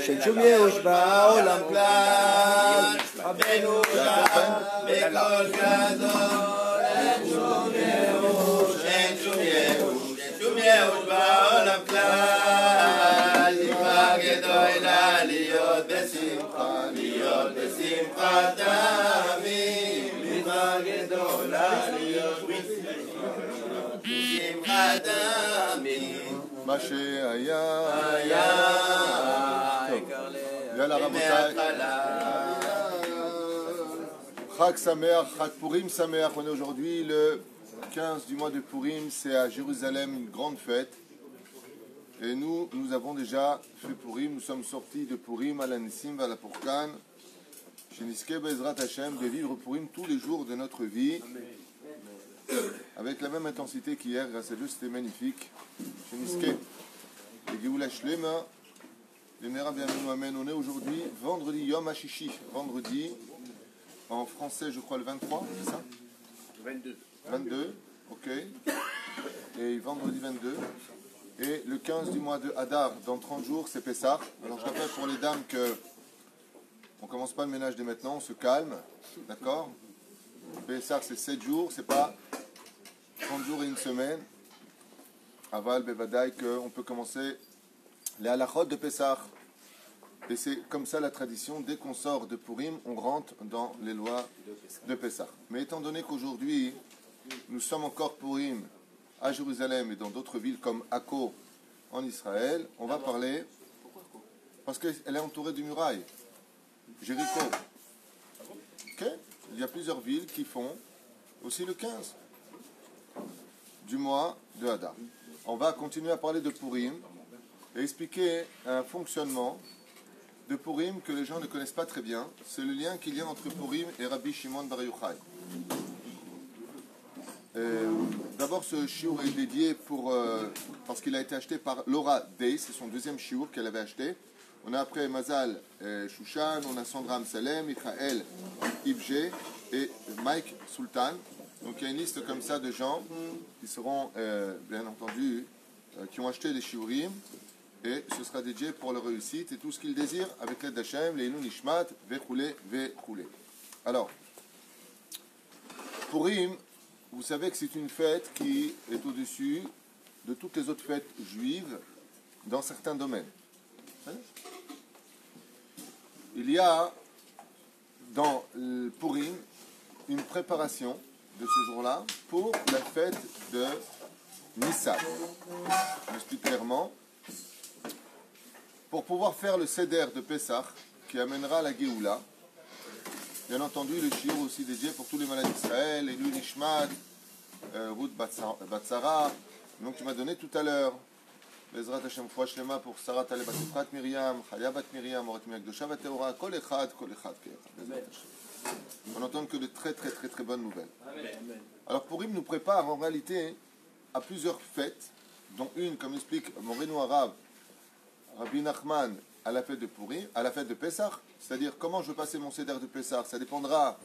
שאין שום ייאוש בעולם כלל. רבנו שם בקול גדול, אין שום ייאוש, אין שום ייאוש, אין שום ייאוש בעולם כלל. תקווה גדולה להיות בשמחה, להיות בשמחה תמיד. תקווה גדולה להיות בשמחה תמיד. מה שהיה היה. יאללה רבותיי, Chag Sameach, Chag Purim Sameach. On est aujourd'hui le 15 du mois de Purim, c'est à Jérusalem une grande fête. Et nous avons déjà fait Purim, nous sommes sortis de Purim à la Nissim, à la Pourkan. Chez Niske Bezrat Hashem, de vivre Purim tous les jours de notre vie. Avec la même intensité qu'hier, grâce à Dieu, c'était magnifique. Chez Niske, et Geoula Shlema, les Mera Bienvenu Amen. On est aujourd'hui vendredi Yom HaShishi, vendredi, en français je crois le 23, c'est ça 22, ok. Et vendredi 22. Et le 15 du mois de Hadar, dans 30 jours, c'est Pessah. Alors je rappelle pour les dames que on ne commence pas le ménage dès maintenant, on se calme, d'accord. Pessah c'est 7 jours, c'est pas 30 jours et une semaine. Aval, Bevadaï, qu'on peut commencer les halachot de Pessah. Et c'est comme ça la tradition, dès qu'on sort de Purim, on rentre dans les lois de Pessah. Mais étant donné qu'aujourd'hui, nous sommes encore Purim à Jérusalem et dans d'autres villes comme Akko en Israël, on va parler, parce qu'elle est entourée de murailles, Jéricho. Okay. Il y a plusieurs villes qui font aussi le 15 du mois de Hadar. On va continuer à parler de Purim et expliquer un fonctionnement de Purim que les gens ne connaissent pas très bien. C'est le lien qu'il y a entre Purim et Rabbi Shimon Bar Yochai. D'abord, ce shiur est dédié parce qu'il a été acheté par Laura Day, c'est son deuxième shiur qu'elle avait acheté. On a après Mazal Shushan, on a Sandra Amsalem, Michael Ibje et Mike Sultan. Donc il y a une liste comme ça de gens qui seront, bien entendu, qui ont acheté les shiurim. Et ce sera dédié pour leur réussite et tout ce qu'ils désirent avec l'aide d'Hachem, Leilou Nishmat, Vechoulé, Vechoulé. Alors, Purim, vous savez que c'est une fête qui est au-dessus de toutes les autres fêtes juives dans certains domaines. Il y a dans le Purim une préparation de ce jour-là pour la fête de Nissan. Je m'explique clairement. Pour pouvoir faire le seder de Pessah qui amènera la Géoula, bien entendu le shiur aussi dédié pour tous les malades d'Israël, Leilou Nishmat, Ruth Batsara, donc tu m'as donné tout à l'heure, Bezrat Hashem Fouach Lema pour Sarah Taleh Bat Efrat Miriam, Chaya Bat Miriam, Orat Miak Dosha Bat Teora, Kol Echad, Bezrat Hashem. On n'entend que de très très très très bonnes nouvelles. Alors Purim nous prépare en réalité à plusieurs fêtes, dont une, comme explique Moreno Arabe, Rabbi Nachman à la fête de Purim, à la fête de Pessah, c'est-à-dire comment je veux passer mon seder de Pessah, ça dépendra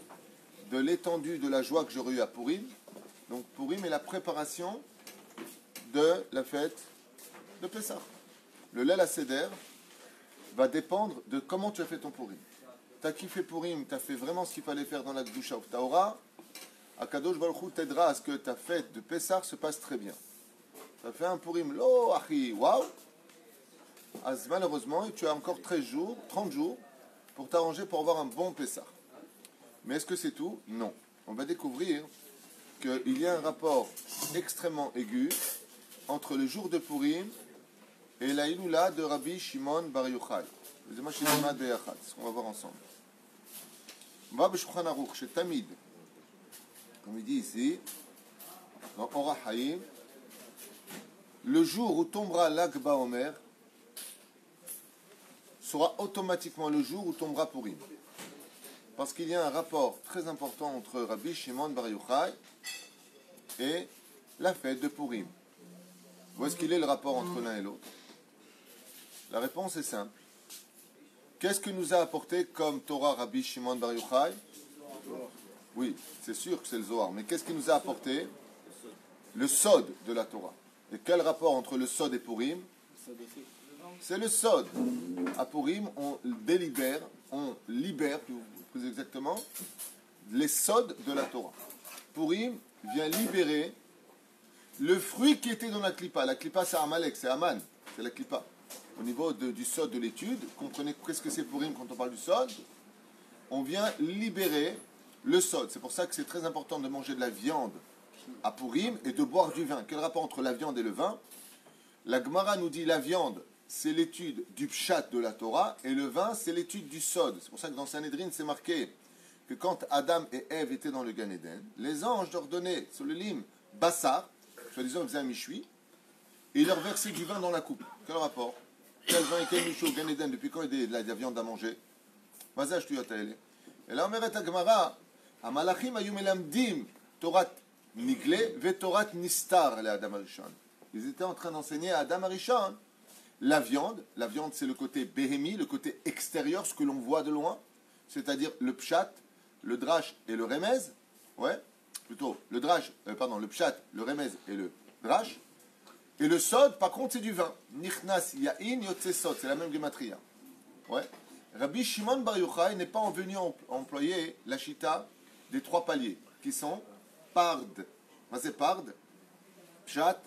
de l'étendue de la joie que j'aurai eue à Purim. Donc Purim est la préparation de la fête de Pessah. Le Leil HaSeder va dépendre de comment tu as fait ton Purim. Tu as kiffé Purim, tu as fait vraiment ce qu'il fallait faire dans la Kedusha ou Taora, Akadosh Baruch Hu t'aidera à ce que ta fête de Pessah se passe très bien. Tu as fait un Purim, lo achi, waouh. Malheureusement, tu as encore 13 jours, 30 jours pour t'arranger pour avoir un bon Pessah. Mais est-ce que c'est tout? Non. On va découvrir qu'il y a un rapport extrêmement aigu entre le jour de Purim et la Iloula de Rabbi Shimon Bar Yochai. C'est ce qu'on va voir ensemble. On va Shulchan Aruch, chez Tamid, comme il dit ici, dans Orach Haïm, le jour où tombera Lag BaOmer sera automatiquement le jour où tombera Purim. Parce qu'il y a un rapport très important entre Rabbi Shimon Bar Yochai et la fête de Purim. Où est-ce qu'il est le rapport entre l'un et l'autre? La réponse est simple. Qu'est-ce que nous a apporté comme Torah Rabbi Shimon Bar Yochai? Oui, c'est sûr que c'est le Zohar, mais qu'est-ce qu'il nous a apporté? Le Sod de la Torah. Et quel rapport entre le Sod et Purim? C'est le sod. À Purim, on libère, plus exactement, les sods de la Torah. Purim vient libérer le fruit qui était dans la clipa. La clipa, c'est Amalek, c'est Aman, c'est la clipa. Au niveau du sod de l'étude, comprenez qu'est-ce que c'est Purim quand on parle du sod. On vient libérer le sod. C'est pour ça que c'est très important de manger de la viande à Purim et de boire du vin. Quel rapport entre la viande et le vin? La Gemara nous dit la viande, c'est l'étude du pshat de la Torah, et le vin, c'est l'étude du sod. C'est pour ça que dans Sanhedrin, c'est marqué que quand Adam et Ève étaient dans le Gan Eden, les anges leur donnaient sur le lim bassar, soi-disant ils faisaient un michui, et ils leur versaient du vin dans la coupe. Quel rapport? Quel vin et quel michui au Gan Eden? Depuis quand il y a de la viande à manger? Mazaj tu yotaele. Et là, on met à Gemara, Amalachim ayum elamdim Torat nigle ve Torat nistar le Adam Arishon. Ils étaient en train d'enseigner à Adam Arishon la viande. La viande, c'est le côté béhémi, le côté extérieur, ce que l'on voit de loin, c'est-à-dire le pshat, le drash et le remez. Ouais, plutôt le drash, le pshat, le remez et le drash. Et le sod, par contre, c'est du vin. Nichnas yain yotse sod, c'est la même gematria. Ouais. Rabbi Shimon Bar Yochai n'est pas venu employer la chita des trois paliers, qui sont pard, c'est pard, pshat,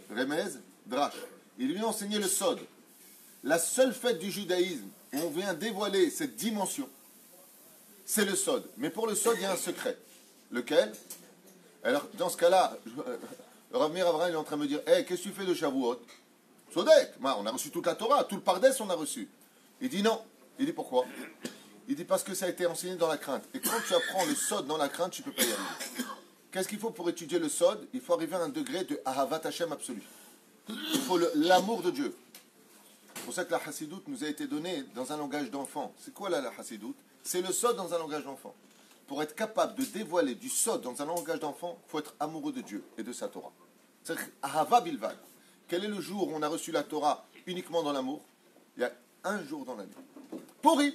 remez, drash. Il lui a enseigné le sod. La seule fête du judaïsme où on vient dévoiler cette dimension, c'est le sod. Mais pour le sod, il y a un secret. Lequel? Alors, dans ce cas-là, Rav Meir Avraham est en train de me dire, hey, qu'est-ce que tu fais de Shavuot? Sodek, on a reçu toute la Torah, tout le Pardes on a reçu. Il dit non. Il dit pourquoi? Il dit parce que ça a été enseigné dans la crainte. Et quand tu apprends le sod dans la crainte, tu ne peux pas y arriver. Qu'est-ce qu'il faut pour étudier le sod? Il faut arriver à un degré de Ahavat Hashem absolu. Il faut l'amour de Dieu. C'est pour ça que la Hassidoute nous a été donnée dans un langage d'enfant. C'est quoi là la Hassidoute? C'est le sod dans un langage d'enfant. Pour être capable de dévoiler du sod dans un langage d'enfant, il faut être amoureux de Dieu et de sa Torah. C'est-à-dire Ahava Bilvad. Quel est le jour où on a reçu la Torah uniquement dans l'amour? Il y a un jour dans l'année. Purim.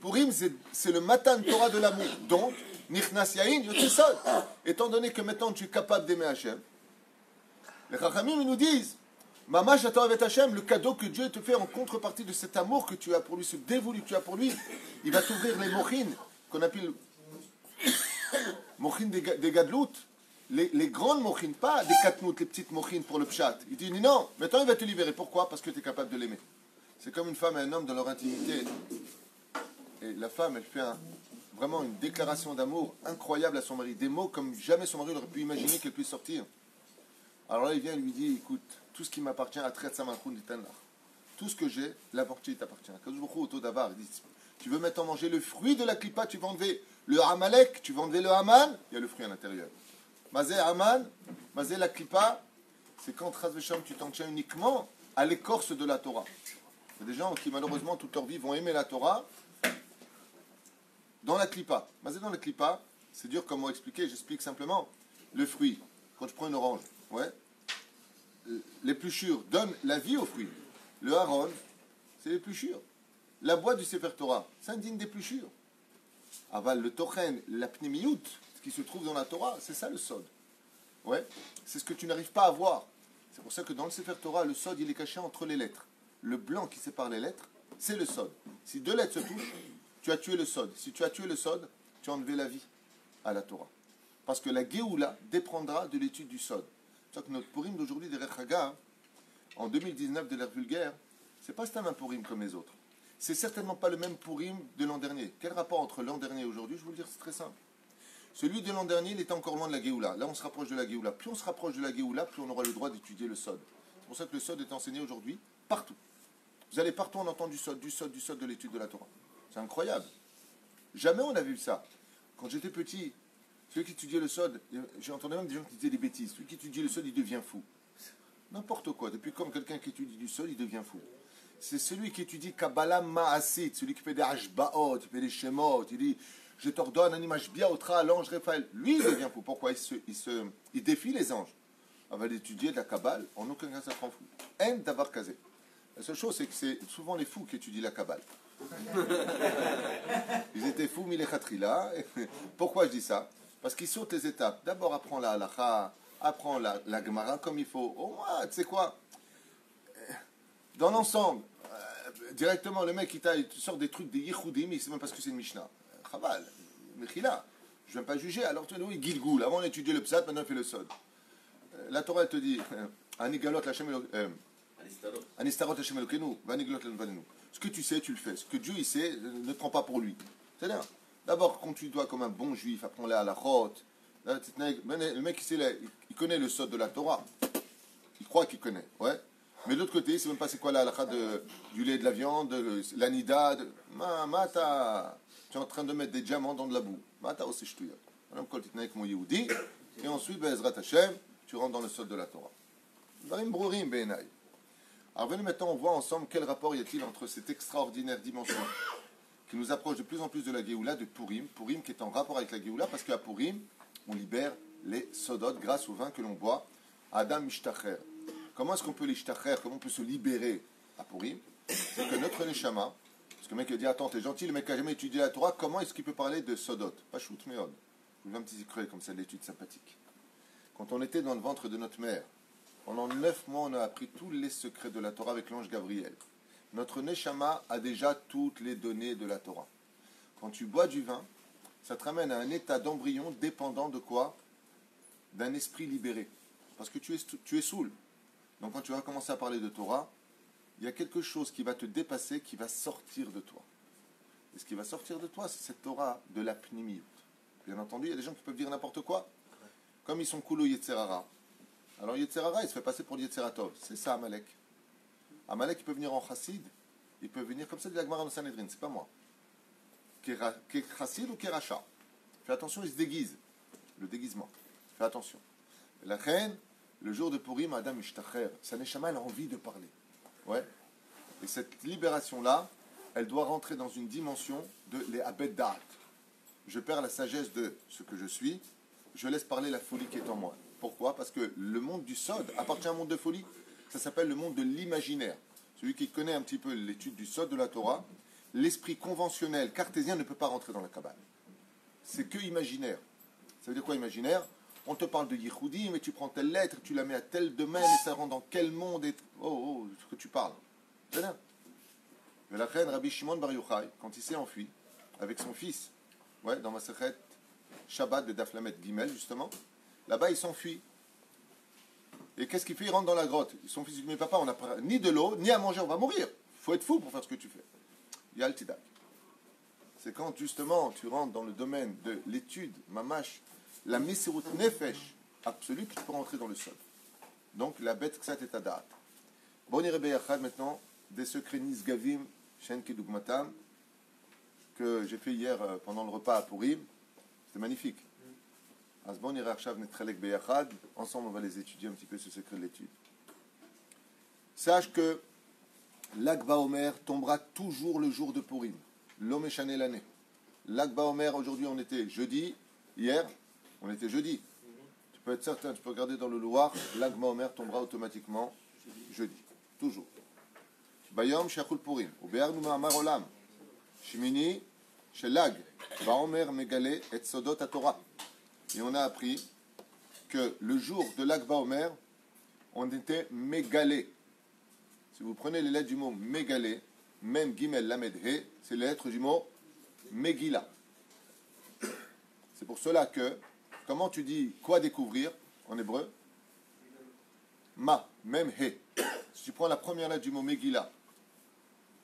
Purim, c'est le matin Torah de l'amour. Donc, Nichnas Yain Yotesod. Étant donné que maintenant tu es capable d'aimer Hachem, les Chachamim nous disent, Mamash Atavet Hachem, le cadeau que Dieu te fait en contrepartie de cet amour que tu as pour lui, ce dévolu que tu as pour lui, il va t'ouvrir les mochin, qu'on appelle mochin des gadlout, les grandes mochin, pas des katnout, les petites mochin pour le pshat. Il dit non, maintenant il va te libérer. Pourquoi? Parce que tu es capable de l'aimer. C'est comme une femme et un homme dans leur intimité. Et la femme, elle fait vraiment une déclaration d'amour incroyable à son mari. Des mots comme jamais son mari n'aurait pu imaginer qu'elle puisse sortir. Alors là, il vient et lui dit, écoute, tout ce qui m'appartient à Tret Samanchoun Ditanlar. Tout ce que j'ai, la partie t'appartient. Kadoujboukhou Autodavar, il dit, tu veux maintenant manger le fruit de la clipa, tu vas enlever le Amalek, tu vas enlever le Haman, il y a le fruit à l'intérieur. Mazé Haman, Mazé la clipa, c'est quand Chaz Vesham, tu t'en tiens uniquement à l'écorce de la Torah. Il y a des gens qui malheureusement toute leur vie vont aimer la Torah dans la clipa. Mazé dans la clipa, c'est dur comment expliquer, j'explique simplement. Le fruit, quand je prends une orange, ouais, l'épluchure donne la vie au fruit. Le haron, c'est l'épluchure. La boîte du Sefer Torah, c'est indigne d'épluchure. Aval, le tochen, la pnémiout, ce qui se trouve dans la Torah, c'est ça le sod. Ouais, c'est ce que tu n'arrives pas à voir. C'est pour ça que dans le Sefer Torah, le sod, il est caché entre les lettres. Le blanc qui sépare les lettres, c'est le sod. Si deux lettres se touchent, tu as tué le sod. Si tu as tué le sod, tu as enlevé la vie à la Torah. Parce que la Géoula dépendra de l'étude du sod. C'est pour ça que notre Purim d'aujourd'hui des Rechaga, en 2019 de l'ère vulgaire, c'est pas un Purim comme les autres. C'est certainement pas le même Purim de l'an dernier. Quel rapport entre l'an dernier et aujourd'hui? Je vais vous le dire, c'est très simple. Celui de l'an dernier, il était encore loin de la Géoula. Là, on se rapproche de la Géoula. Plus on se rapproche de la Géoula, plus on aura le droit d'étudier le sod. C'est pour ça que le sod est enseigné aujourd'hui partout. Vous allez partout, on entend du sod de l'étude de la Torah. C'est incroyable. Jamais on a vu ça. Quand j'étais petit, celui qui étudiait le sod, j'ai entendu même des gens qui disaient des bêtises. Celui qui étudie le sod, il devient fou. N'importe quoi. Depuis quand quelqu'un qui étudie du sod, il devient fou. C'est celui qui étudie Kabbalah Ma'asit, celui qui fait des Hashbaot, il fait des Shemot, il dit je t'ordonne un image bien à l'ange Raphaël. Lui, il devient fou. Pourquoi? Il défie les anges. On va l'étudier de la Kabbale, en aucun cas ça rend fou. En d'avoir casé. La seule chose, c'est que c'est souvent les fous qui étudient la Kabbale. Ils étaient fous, Milekhatrila. Pourquoi je dis ça? Parce qu'ils sautent les étapes. D'abord, apprends la halakha, apprends la Gemara comme il faut. Au moins, tu sais quoi? dans l'ensemble, directement, le mec, il sort des trucs des Yichoudim, il sait même pas ce que c'est une Mishnah. Chaval, Mechila, je ne viens pas juger, alors tu dis, Gilgoul, avant on étudiait le Psat, maintenant on fait le Sod. La Torah, elle te dit, Anigalot Lachem Anistarot Lachem Elokenu, Vaniglot Lenvalenu. Ce que tu sais, tu le fais. Ce que Dieu, il sait, ne te prends pas pour lui. C'est-à-dire, d'abord, quand tu dois, comme un bon juif, apprends-la à la chôte. Le mec, il connaît le Sod de la Torah. Il croit qu'il connaît, ouais. Mais de l'autre côté, il ne sait même pas c'est quoi la halakha du lait, de la viande, l'anida. Mata, tu es en train de mettre des diamants dans de la boue. Mata aussi ch'touya. Et ensuite, Bezrat Hashem, tu rentres dans le sol de la Torah. Darim brourim be'enai. Alors venez maintenant, on voit ensemble quel rapport y a-t-il entre cette extraordinaire dimension qui nous approche de plus en plus de la Géoula, de Purim. Purim qui est en rapport avec la Géoula, parce qu'à Purim, on libère les sodot grâce au vin que l'on boit. Adam Mishtacher. Comment est-ce qu'on peut l'ishtacher, comment on peut se libérer à Purim? C'est que notre neshama, parce que le mec a dit, attends, t'es gentil, le mec n'a jamais étudié la Torah, comment est-ce qu'il peut parler de sodot? Pas shoot meod. Je vous fais un petit secret comme ça, l'étude sympathique. Quand on était dans le ventre de notre mère, pendant 9 mois, on a appris tous les secrets de la Torah avec l'ange Gabriel. Notre neshama a déjà toutes les données de la Torah. Quand tu bois du vin, ça te ramène à un état d'embryon dépendant de quoi? D'un esprit libéré. Parce que tu es saoul. Donc quand tu vas commencer à parler de Torah, il y a quelque chose qui va te dépasser, qui va sortir de toi. Et ce qui va sortir de toi, c'est cette Torah de la pnimiyut. Bien entendu, il y a des gens qui peuvent dire n'importe quoi. Comme ils sont cool au Yetzerara. Alors Yetzerara, il se fait passer pour le Yetzeratov. C'est ça, Amalek. Amalek, il peut venir en chassid. Il peut venir comme ça de la Gemara dans Sanhedrin. C'est pas moi. Chassid ou Keracha. Fais attention, il se déguise. Le déguisement. Fais attention. La reine, le jour de Purim, Adam Ishtacher, sa neshama, elle a envie de parler. Ouais. Et cette libération-là, elle doit rentrer dans une dimension de les abed da'at. Je perds la sagesse de ce que je suis, je laisse parler la folie qui est en moi. Pourquoi? Parce que le monde du Sod appartient à un monde de folie. Ça s'appelle le monde de l'imaginaire. Celui qui connaît un petit peu l'étude du Sod de la Torah, l'esprit conventionnel cartésien ne peut pas rentrer dans la Kabbale. C'est que imaginaire. Ça veut dire quoi imaginaire? On te parle de Yichoudi, mais tu prends telle lettre, tu la mets à tel domaine, et ça rentre dans quel monde et... Oh, ce que tu parles. C'est bien. Mais la reine Rabbi Shimon Bar Yochai, quand il s'est enfui, avec son fils, ouais, dans Masechet Shabbat de Daflamet Gimel, justement, là-bas il s'enfuit. Et qu'est-ce qu'il fait? Il rentre dans la grotte. Son fils dit, mais papa, on n'a ni de l'eau, ni à manger, on va mourir. Il faut être fou pour faire ce que tu fais. Il y a le Tidak. C'est quand justement tu rentres dans le domaine de l'étude, mamash, la Mesirut Nefesh absolue, que tu peux rentrer dans le sol. Donc la bête Ksat et Tadat. Bon, Yachad maintenant, des secrets Nisgavim, Shen Kedugmatam, que j'ai fait hier pendant le repas à Purim. C'était magnifique. Asbon Yachad Netrelek Beyachad. Ensemble, on va les étudier un petit peu ce secret de l'étude. Sache que l'Akba Omer tombera toujours le jour de Purim. L'homme échané l'année. L'Akba Omer, aujourd'hui on était jeudi, hier on était jeudi. Tu peux être certain, tu peux regarder dans le Loir, l'Akba Omer tombera automatiquement jeudi. Toujours. Bayom Shachul Purim. Ou Be'arnu Ma'amar Olam. Shimini Shelag. Baomer Megale et Sodot Torah. Et on a appris que le jour de l'Akba Omer, on était mégalé. Si vous prenez les lettres du mot mégalé, même Gimel Lamed He, c'est les lettres du mot Megillah. C'est pour cela que, comment tu dis quoi découvrir en hébreu? Ma, même He. Si tu prends la première lettre du mot Megillah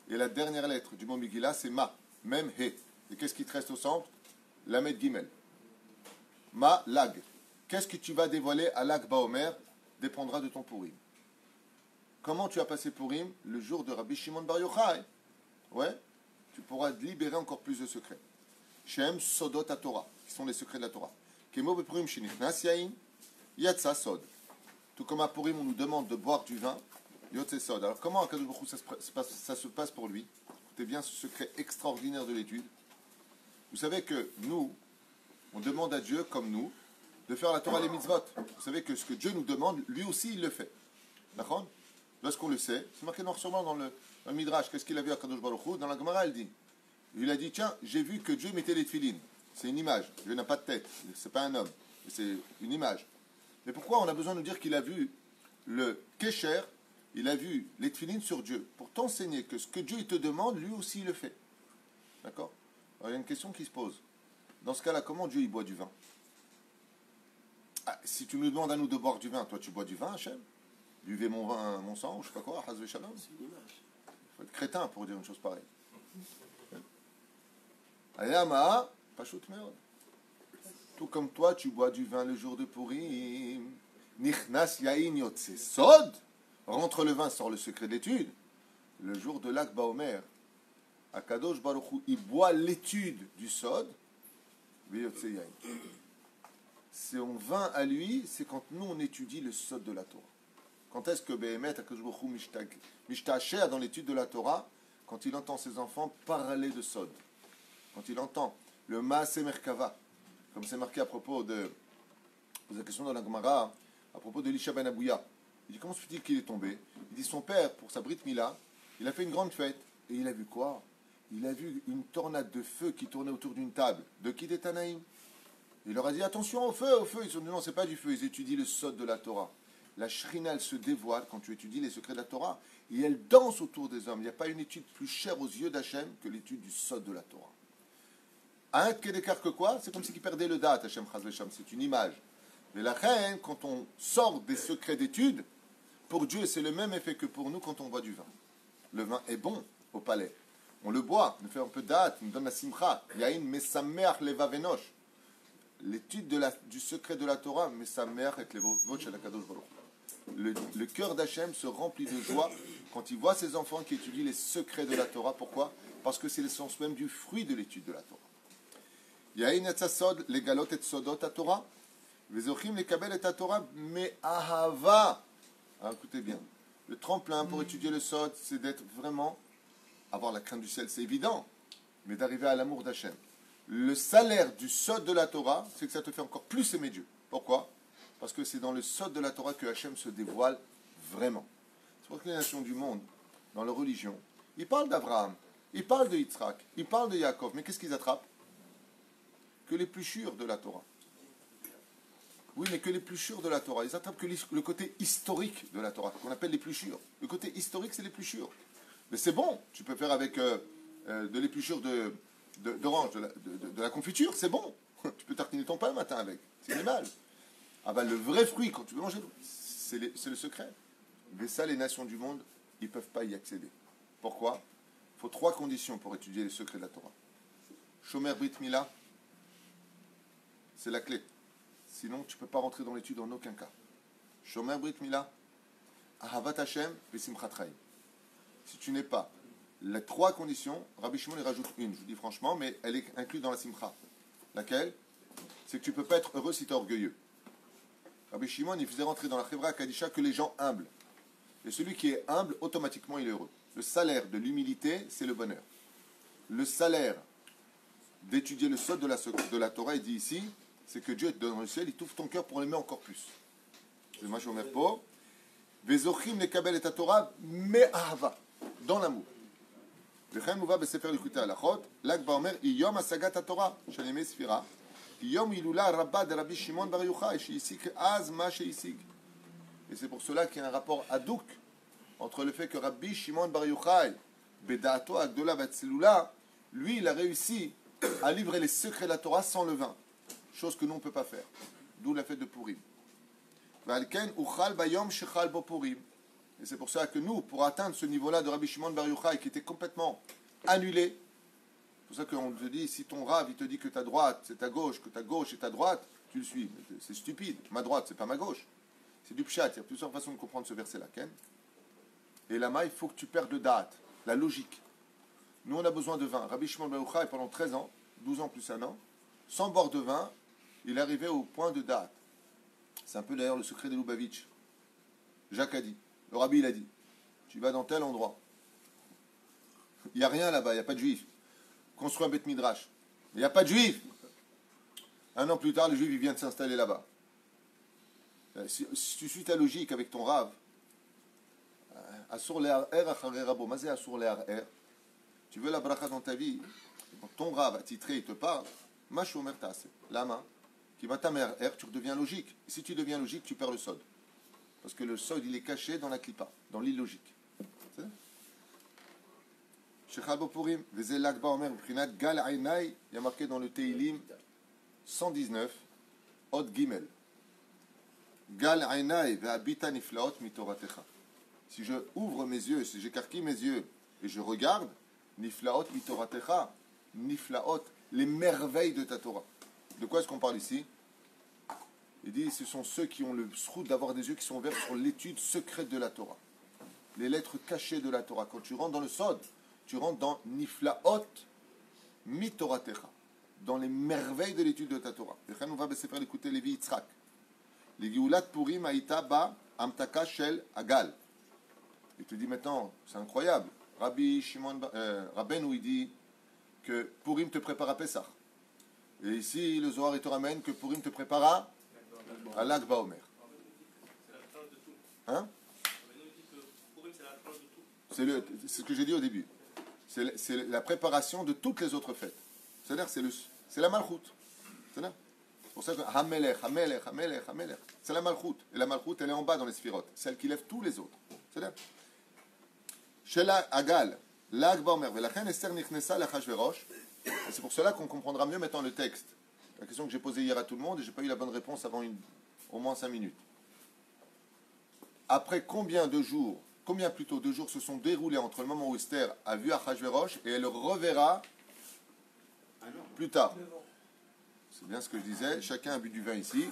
et la dernière lettre du mot Megillah, c'est Ma, même He. Et qu'est-ce qui te reste au centre? Lamed Gimel. Ma, Lag. Qu'est-ce que tu vas dévoiler à l'Akba Omer dépendra de ton Purim. Comment tu as passé Purim? Le jour de Rabbi Shimon Bar Yochai. Ouais, tu pourras libérer encore plus de secrets. Shem Sodot Torah, qui sont les secrets de la Torah. Kemo bePurim shenichnas yain, yatsa sod. Tout comme à Purim, on nous demande de boire du vin, yotse sod. Alors comment à Kadosh Baruch Hu ça se passe pour lui? Écoutez bien ce secret extraordinaire de l'étude. Vous savez que nous, on demande à Dieu, comme nous, de faire la Torah les mitzvot. Vous savez que ce que Dieu nous demande, lui aussi, il le fait. D'accord? Lorsqu'on le sait, c'est marqué noir sur blanc dans le Midrash. Qu'est-ce qu'il a vu à Kadosh Baruch Hu? Dans la Gemara, elle dit, il a dit, tiens, j'ai vu que Dieu mettait les tefilines. C'est une image. Dieu n'a pas de tête. C'est pas un homme. C'est une image. Mais pourquoi on a besoin de dire qu'il a vu le Kesher? il a vu les tefilines sur Dieu pour t'enseigner que ce que Dieu il te demande, lui aussi il le fait. D'accord? Alors il y a une question qui se pose. Dans ce cas-là, comment Dieu il boit du vin? Ah, si tu nous demandes à nous de boire du vin, toi tu bois du vin, Hachem? Buvez mon vin, mon sang, ou je sais pas quoi, Hazve Shalom. Il faut être crétin pour dire une chose pareille. Ayama, Pashut Meod. Tout comme toi, tu bois du vin le jour de Purim. Nichnas Yain Yotse Sod. Rentre le vin, sort le secret d'étude. Le jour de l'Akba Omer, Akadosh Baruch Hu, il boit l'étude du Sod. Yotse Yain. Son vin à lui, c'est quand nous on étudie le Sod de la Torah. Quand est-ce que Behemet, Akadosh Baruch Hu, Mishtacher dans l'étude de la Torah, quand il entend ses enfants parler de Sod. Quand il entend le Maaseh Merkava, comme c'est marqué à propos de la question dans la Gemara, à propos de Elisha ben Abouya. Il dit, comment se fait-il qu'il est tombé? Il dit, son père, pour sa Brit Mila, il a fait une grande fête. Et il a vu quoi? Il a vu une tornade de feu qui tournait autour d'une table. De qui? Des Tanaïm. Il leur a dit, attention au feu, au feu. Ils ont dit, non, c'est pas du feu. Ils étudient le Sod de la Torah. La Shrina, elle se dévoile quand tu étudies les secrets de la Torah. Et elle danse autour des hommes. Il n'y a pas une étude plus chère aux yeux d'Hachem que l'étude du Sod de la Torah. Un quai d'écart que quoi? C'est comme si il perdait le date, Hachem Chazvesham. C'est une image. Mais la reine, quand on sort des secrets d'étude, pour Dieu, c'est le même effet que pour nous quand on boit du vin. Le vin est bon au palais. On le boit, nous fait un peu de date, nous donne la simcha. Yain mesameach leva venosh. L'étude du secret de la Torah, mesameach et levot shel HaKadosh Baruch Hu. Le cœur d'Hachem se remplit de joie quand il voit ses enfants qui étudient les secrets de la Torah. Pourquoi? Parce que c'est l'essence même du fruit de l'étude de la Torah. Yain etzasod legalot et sodot à Torah. Vezochim lekabel et Torah me'ahava. Alors écoutez bien, le tremplin pour étudier le Sod, c'est d'être vraiment, avoir la crainte du ciel, c'est évident, mais d'arriver à l'amour d'Hachem. Le salaire du Sod de la Torah, c'est que ça te fait encore plus aimer Dieu. Pourquoi? Parce que c'est dans le Sod de la Torah que Hachem se dévoile vraiment. C'est pour que les nations du monde, dans leur religion, ils parlent d'Abraham, ils parlent de Yitzhak, ils parlent de Yaakov, mais qu'est-ce qu'ils attrapent? Que les plus sûrs de la Torah. Oui, mais que les plus sûrs de la Torah. Ils attrapent que le côté historique de la Torah, qu'on appelle les plus sûrs. Le côté historique, c'est les plus sûrs. Mais c'est bon. Tu peux faire avec de l'épluchure d'orange, de la confiture, c'est bon. Tu peux tartiner ton pain le matin avec. C'est animal. Ah ben, le vrai fruit, quand tu veux manger, c'est le secret. Mais ça, les nations du monde, ils ne peuvent pas y accéder. Pourquoi? Il faut 3 conditions pour étudier les secrets de la Torah. Shomer Brit Mila, c'est la clé. Sinon, tu ne peux pas rentrer dans l'étude en aucun cas. Shomer Brit Mila, Ahavat Hashem, Vesimchat Chaim. Si tu n'es pas les 3 conditions, Rabbi Shimon y rajoute une, je vous dis franchement, mais elle est inclue dans la Simcha. Laquelle? C'est que tu ne peux pas être heureux si tu es orgueilleux. Rabbi Shimon, il faisait rentrer dans la Chevra Kadisha que les gens humbles. Et celui qui est humble, automatiquement, il est heureux. Le salaire de l'humilité, c'est le bonheur. Le salaire d'étudier le Sod de la Torah, il dit ici, c'est que Dieu te donne le ciel, il t'ouvre ton cœur pour l'aimer encore plus. C'est moi je me pas. Vezochim lekabel et Torah me'ahava, dans l'amour. V'chen mouva besefer l'ikuté halachot, l'Akba omer iyom asagat Torah shel yemei sfira, iyom ilula rabba de Rabbi Shimon bar Yochai sheisik az ma sheisik. Et c'est pour cela qu'il y a un rapport hadouk entre le fait que Rabbi Shimon bar Yochai bedato agdola vatzelula, lui il a réussi à livrer les secrets de la Torah sans le vin. Chose que nous, on ne peut pas faire. D'où la fête de Purim. Et c'est pour ça que nous, pour atteindre ce niveau-là de Rabbi Shimon bar Yochai, qui était complètement annulé, c'est pour ça qu'on te dit, si ton Rav, il te dit que ta droite, c'est ta gauche, que ta gauche est ta droite, tu le suis. C'est stupide. Ma droite, c'est pas ma gauche. C'est du pshat. Il y a plusieurs façons de comprendre ce verset-là. Et là-bas, il faut que tu perdes de date, la logique. Nous, on a besoin de vin. Rabbi Shimon bar Yochai, pendant 13 ans, 12 ans plus un an, sans boire de vin, il arrivait au point de date. C'est un peu d'ailleurs le secret de Lubavitch. Jacques a dit, le rabbi il a dit, tu vas dans tel endroit. Il n'y a rien là-bas, il n'y a pas de juifs. Construis un Beth Midrash. Il n'y a pas de juifs. Un an plus tard, le juif il vient de s'installer là-bas. Si tu suis ta logique avec ton rave, Asur le'ar'er acharei rabo. Mazé asur le'ar'er. Tu veux la bracha dans ta vie, quand ton rave attitré il te parle, Mashu omer ta'aseh. Lama. Qui va ta mère, tu redeviens logique. Et si tu deviens logique, tu perds le sod. Parce que le sod, il est caché dans la clipa, dans l'illogique. C'est ça? Shechal Bopurim, Vezel Lag Baomer, Prinat Gal Aynai, il y a marqué dans le Teilim 119, Od Gimel. Gal Aynai, Ve'abita Niflaot Mitoratecha. Si je ouvre mes yeux, si j'écarquille mes yeux et je regarde, Niflaot Mitoratecha, Niflaot, les merveilles de ta Torah. De quoi est-ce qu'on parle ici? Il dit, ce sont ceux qui ont le srout d'avoir des yeux qui sont ouverts sur l'étude secrète de la Torah. Les lettres cachées de la Torah. Quand tu rentres dans le Sod, tu rentres dans Niflaot Mitoratecha, dans les merveilles de l'étude de ta Torah. On va faire l'écouter Lévi Yitzhak. Les Geulat Purim Aïta Ba Amtaka Shel Agal. Il te dit maintenant, c'est incroyable. Rabbi Shimon Rabbeinu, il dit que Purim te prépare à Pessah. Et ici, le Zohar, il te ramène que Purim te prépare à Lag Baomer. Hein? C'est ce que j'ai dit au début. C'est la préparation de toutes les autres fêtes. C'est-à-dire, c'est la Malchut. C'est pour ça que Hamelech, Hamelech, Hamelech, Hamelech. C'est la Malchut. Et la Malchut, elle est en bas dans les sphirotes. Celle qui lève tous les autres. C'est-à-dire, Shela Agal, Lag Baomer, Velachen Esther Nichnesa l'Achashverosh. Et c'est pour cela qu'on comprendra mieux maintenant le texte. La question que j'ai posée hier à tout le monde et je n'ai pas eu la bonne réponse avant au moins 5 minutes. Après combien de jours se sont déroulés entre le moment où Esther a vu Achashverosh et elle le reverra plus tard? C'est bien ce que je disais, chacun a bu du vin ici.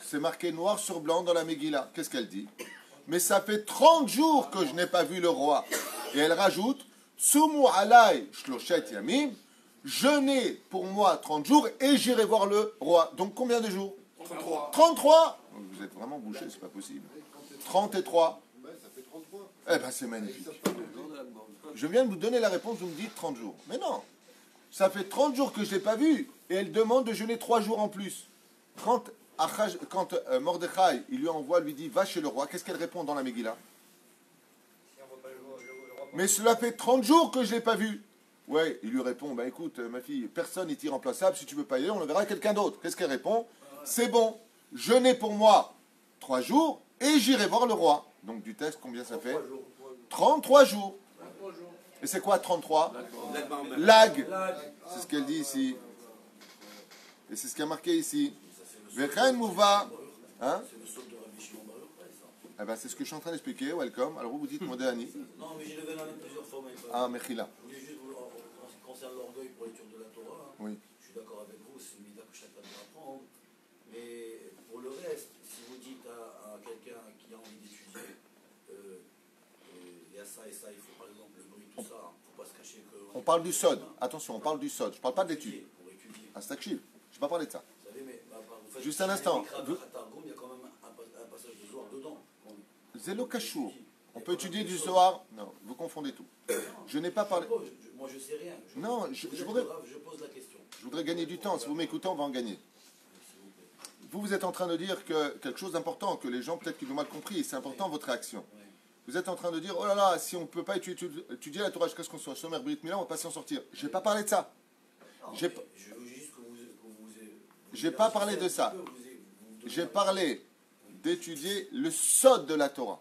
C'est marqué noir sur blanc dans la Megillah. Qu'est-ce qu'elle dit? Mais ça fait 30 jours que je n'ai pas vu le roi. Et elle rajoute, Tsumu alai shloshet yamim, jeûnez pour moi 30 jours et j'irai voir le roi. Donc combien de jours? 33. 33? Vous êtes vraiment bouché, c'est pas possible. 33. Ça fait 33. Eh ben c'est magnifique. Je viens de vous donner la réponse, vous me dites 30 jours. Mais non, ça fait 30 jours que je ne l'ai pas vu et elle demande de jeûner 3 jours en plus. Quand Mordechai, il lui dit va chez le roi, qu'est-ce qu'elle répond dans la Megillah? Mais cela fait 30 jours que je ne l'ai pas vu. Ouais, il lui répond, bah écoute, ma fille, personne n'est irremplaçable, si tu ne veux pas y aller, on le verra à quelqu'un d'autre. Qu'est-ce qu'elle répond? C'est bon, jeûnez pour moi 3 jours et j'irai voir le roi. Donc du texte, combien ça fait? 33 jours. Et c'est quoi 33? Lag. C'est ce qu'elle dit ici. Et c'est ce qui a marqué ici. Vechen Mouva. Hein? Eh ben, c'est ce que je suis en train d'expliquer. Welcome. Alors vous vous dites Modéani. Non, mais j'ai levé la main plusieurs fois. Ah, Mechila. Je voulais juste vous, en ce qui concerne l'orgueil pour l'étude de la Torah. Oui. Je suis d'accord avec vous, c'est une mida que chacun doit apprendre. Mais pour le reste, si vous dites à quelqu'un qui a envie d'étudier, il y a ça et ça, il faut par exemple le bruit, tout ça, il ne faut pas se cacher que. On parle du sod. Attention, on parle du sod. Je ne parle pas d'études. Pour étudier. Ah, c'est actif. Je ne vais pas parler de ça. Vous savez, mais vous faites Juste un instant. Il y a quand même un passage de Zohar dedans. Zélo Kachour. On peut étudier du Zohar. Non, vous confondez tout. Je n'ai pas parlé. Moi, je sais rien. Non, je je pose la question. Je voudrais gagner du temps. Si vous m'écoutez, on va en gagner. Vous êtes en train de dire que quelque chose d'important, que les gens peut-être qu'ils l'ont mal compris, c'est important votre réaction. Vous êtes en train de dire, oh là là, si on ne peut pas étudier la Torah jusqu'à ce qu'on soit Shomer Brit Mila, on ne va pas s'en sortir. Je n'ai pas parlé de ça. Je veux juste que j'ai pas parlé de ça. J'ai parlé d'étudier le sod de la Torah.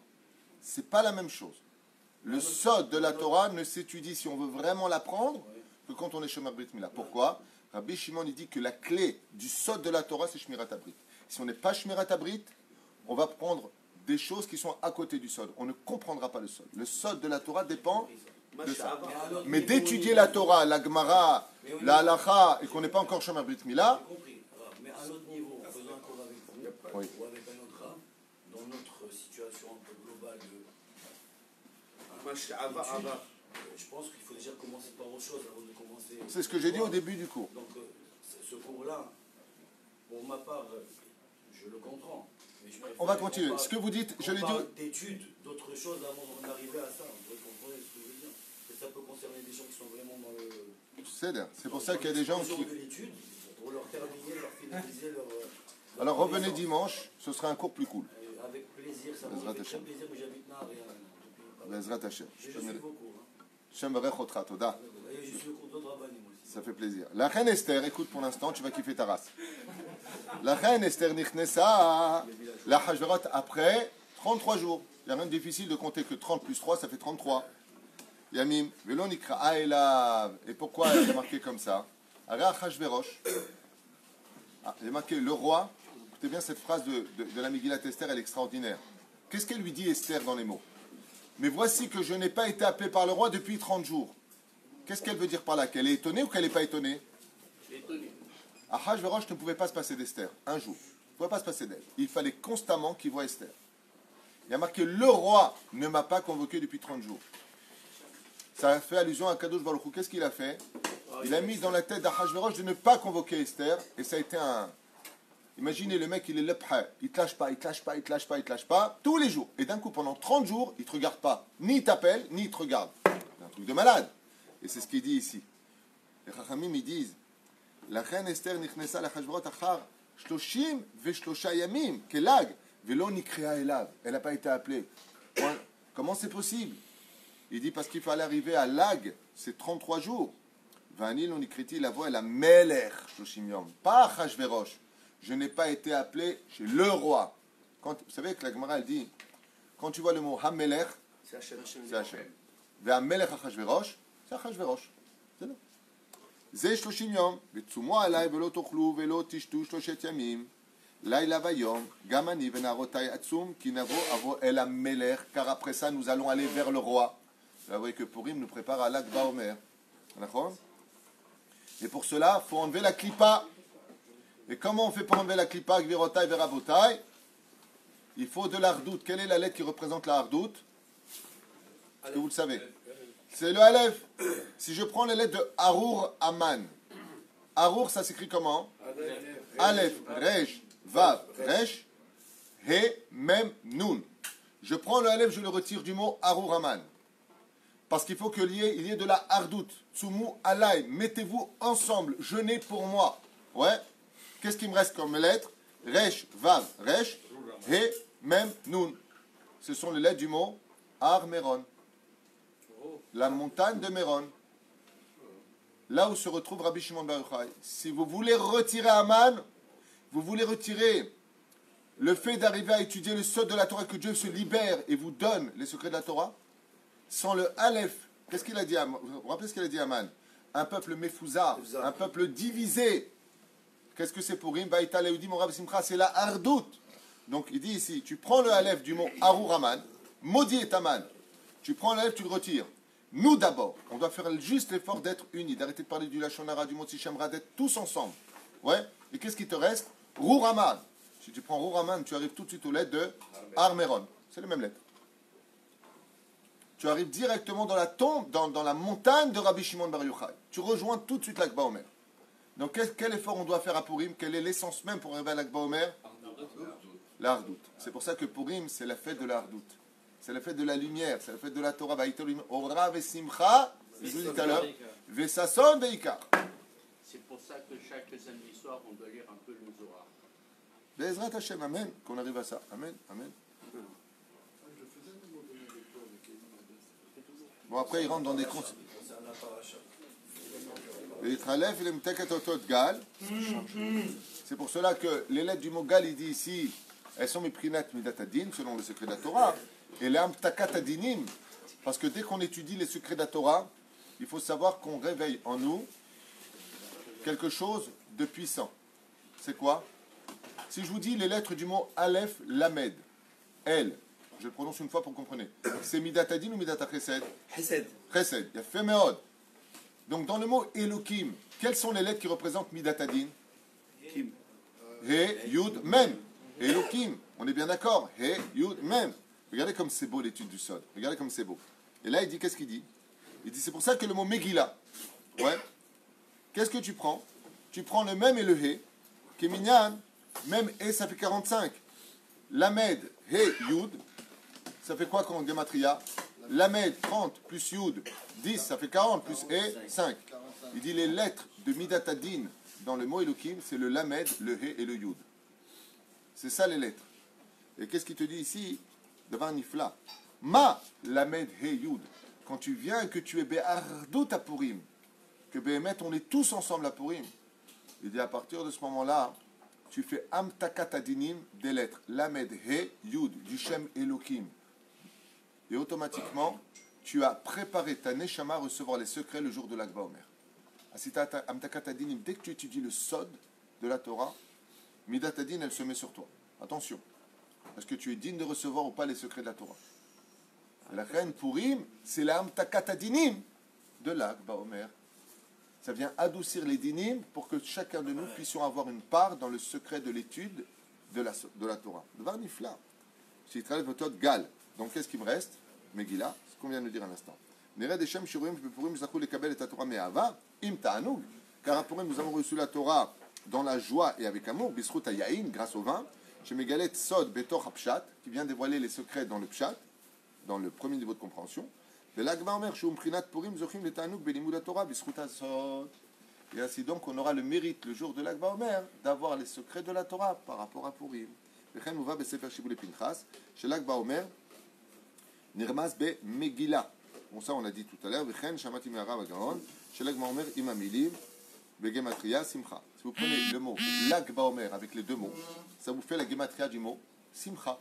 C'est pas la même chose. Le sod de la Torah ne s'étudie, si on veut vraiment l'apprendre, que quand on est Shomer Brit Mila. Pourquoi? Rabbi Shimon il dit que la clé du sod de la Torah, c'est Shmirat Abrit. Si on n'est pas Shmirat Abrit, on va prendre des choses qui sont à côté du sod. On ne comprendra pas le sod. Le sod de la Torah dépend de ça. Mais d'étudier la Torah, la Gemara, la Halacha, et qu'on n'est pas encore Shomer Brit Mila. J'ai compris. Mais à un autre niveau, en faisant un cours avec vous, Oui. ou avec un autre âme, dans notre situation un peu globale je pense qu'il faut déjà commencer par autre chose avant de commencer. C'est ce que j'ai dit au début du cours. Donc, ce cours-là, pour ma part, je le comprends. Mais on va continuer. Ce que vous dites, je l'ai dit. D'études, d'autres choses avant d'arriver à ça. Vous comprenez ce que je veux dire? Et ça peut concerner des gens qui sont vraiment dans le. C'est pour ça qu'il y a des gens qui. De l'étude, pour leur terminer, leur finaliser leur. Alors revenez dimanche, ce sera un cours plus cool. Avec plaisir, ça me fait très plaisir, mais j'habite là, rien. Bezrat Hashem. Je suis beaucoup. Shem Barech Otra, Toda. Et je suis le cours d'autres rabbinim aussi. Ça fait plaisir. La reine Esther, écoute pour l'instant, tu vas kiffer ta race. La reine Esther Nichnesa, la Hashverot, après 33 jours. Il n'y a rien de difficile de compter que 30 plus 3, ça fait 33. Yamim, Velon Ikra Elav. Et pourquoi il est marqué comme ça? Ara Hashverosh. Il est marqué le roi. Écoutez bien cette phrase de la Megillat Esther, elle est extraordinaire. Qu'est-ce qu'elle lui dit Esther dans les mots? Mais voici que je n'ai pas été appelée par le roi depuis 30 jours. Qu'est-ce qu'elle veut dire par là? Qu'elle est étonnée ou qu'elle n'est pas étonnée? Étonné. Ahashverosh ne pouvait pas se passer d'Esther, un jour. Il ne pouvait pas se passer d'elle. Il fallait constamment qu'il voie Esther. Il y a marqué le roi ne m'a pas convoqué depuis 30 jours. Ça a fait allusion à Kadosh Baruch Hu. Qu'est-ce qu'il a fait? Il a mis dans la tête d'Ahashverosh de ne pas convoquer Esther. Et ça a été un. Imaginez le mec, il est lepha. Il te lâche pas, il te lâche pas, il te lâche pas, il te lâche pas. Tous les jours. Et d'un coup, pendant 30 jours, il ne te regarde pas. Ni il t'appelle, ni il te regarde. C'est un truc de malade. Et c'est ce qu'il dit ici. Les Chachamim, ils disent la reine Esther נכנסה לאחשוורוש אחר 33 ימים כלג ולא נקראה אליו. Elle n'a pas été appelée. Comment c'est possible? Il dit parce qu'il fallait arriver à Lag, c'est 33 jours. ואני לא נקראתי לבוא אל המלך 30 יום. Pas Achashverosh. Je n'ai pas été appelé chez le roi. Quand, vous savez que la Gemara elle dit, quand tu vois le mot Hamelech, C'est Hachem. c'est Hachem. והמלך אחשוורוש, c'est אחשוורוש. זה לא. זה 30 יום, וצומו עליי ולא תאכלו ולא תשתו 3 ימים, לילה ויום, גם אני ונערותיי עצום, כי נבוא אבוא אל המלך, car après ça nous allons aller vers le roi. Vous voyez que Purim nous prépare à Lag Baomer. D'accord? Et pour cela, il faut enlever la clipa. Et comment on fait pour enlever la clipa, Gvirotai, Verabotai? Il faut de l'ardoute. Quelle est la lettre qui représente la hardoute? Est-ce que vous le savez? C'est le Aleph. Si je prends les lettres de Arour Aman, Arour, ça s'écrit comment? Aleph, Resh, Vav, Resh, He, Mem, Nun. Je prends le Aleph, je le retire du mot Arour Aman. Parce qu'il faut qu'il y ait de la hardoute. Tsumu alay, mettez-vous ensemble, jeûnez pour moi. Ouais. Qu'est-ce qui me reste comme lettres? Resh, Vav, Resh, He, Mem, Nun. Ce sont les lettres du mot Ar Meron. La montagne de Méron. Là où se retrouve Rabbi Shimon Bar Yochai. Si vous voulez retirer Aman, vous voulez retirer le fait d'arriver à étudier le sod de la Torah, que Dieu se libère et vous donne les secrets de la Torah, sans le Aleph, qu'est-ce qu'il a dit? Vous vous rappelez ce qu'il a dit Aman? Un peuple méfouza, un peuple divisé. Qu'est-ce que c'est pour Rim? C'est la hardoute. Donc il dit ici, tu prends le Aleph du mot Arour Aman, maudit est Aman. Tu prends l'Aleph, tu le retires. Nous d'abord, on doit faire juste l'effort d'être unis, d'arrêter de parler du Lachon Hara, du mot Sichamra, d'être tous ensemble. Ouais. Et qu'est-ce qui te reste? Rour Aman. Si tu prends Rour Aman, tu arrives tout de suite aux lettres de Armeron. C'est les mêmes lettres. Tu arrives directement dans la tombe, dans la montagne de Rabbi Shimon Bar Yochai. Tu rejoins tout de suite l'Akba Omer. Donc quel effort on doit faire à Purim? Quelle est l'essence même pour arriver à l'Akba Omer? La hardoute. C'est pour ça que Purim, c'est la fête de la hardoute. C'est la fête de la lumière, c'est la fête de la Torah. Ora vesimcha, je vous dis tout à l'heure, vesason veikar. C'est pour ça que chaque samedi soir, on doit lire un peu le Zohar. Bezrat Hashem, amen, qu'on arrive à ça. Amen, amen. Bon, après, il rentre dans des comptes. C'est pour cela que les lettres du mot Gal, il dit ici, elles sont miprinat midatadin, selon le secret de la Torah. Et les amtakat adinim, parce que dès qu'on étudie les secrets de la Torah, il faut savoir qu'on réveille en nous quelque chose de puissant. C'est quoi? Si je vous dis les lettres du mot Aleph, Lamed, El, je le prononce une fois pour que vous compreniez. C'est midatadin ou midata chesed? Chesed. Chesed, il y a fait meod. Donc dans le mot Elokim, quelles sont les lettres qui représentent midatadin? Kim. He, Yud, Mem. Elokim, on est bien d'accord. He, Yud, Mem. Regardez comme c'est beau l'étude du Sod. Regardez comme c'est beau. Et là, il dit, qu'est-ce qu'il dit? Il dit, c'est pour ça que le mot Megillah. Ouais. Qu'est-ce que tu prends? Tu prends le Mem et le He. Qui est minyan. Mem et ça fait 45. Lamed, He, Yud. Ça fait quoi quand Gematria? Lamed, 30 plus Yud, 10, ça fait 40 plus E, 5. Il dit les lettres de Midatadin dans le mot Elokim, c'est le Lamed, le He et le Yud. C'est ça les lettres. Et qu'est-ce qu'il te dit ici? Devant Nifla. Ma Lamed He Yud. Quand tu viens et que tu es Be'ardut à Purim, que Behemet, on est tous ensemble à Purim, il dit à partir de ce moment-là, tu fais Amtakat Adinim des lettres Lamed, He, Yud, du Shem Elohim. Et automatiquement, tu as préparé ta Neshama à recevoir les secrets le jour de l'Akba Omer. Asita Amtakat Adinim, dès que tu étudies le Sod de la Torah, Midat Adin, elle se met sur toi. Attention. Est-ce que tu es digne de recevoir ou pas les secrets de la Torah? Et la reine Purim, c'est la Amtakat Adinim de l'Akba Omer. Ça vient adoucir les dinim pour que chacun de nous puissions avoir une part dans le secret de l'étude de la Torah. Le Varnifla. Gal. Donc qu'est-ce qui me reste? Megillah, ce qu'on vient de dire à l'instant. Car à Purim, nous avons reçu la Torah dans la joie et avec amour, Bisrut Yain, grâce au vin, chez Megalet Sod Betor Hapshat, qui vient dévoiler les secrets dans le Pshat, dans le premier niveau de compréhension. Et ainsi donc, on aura le mérite le jour de l'Akba Omer d'avoir les secrets de la Torah par rapport à Purim. Bon, ça on l'a dit tout à l'heure. Si vous prenez le mot l'Akba Omer avec les deux mots, ça vous fait la gematria du mot Simcha.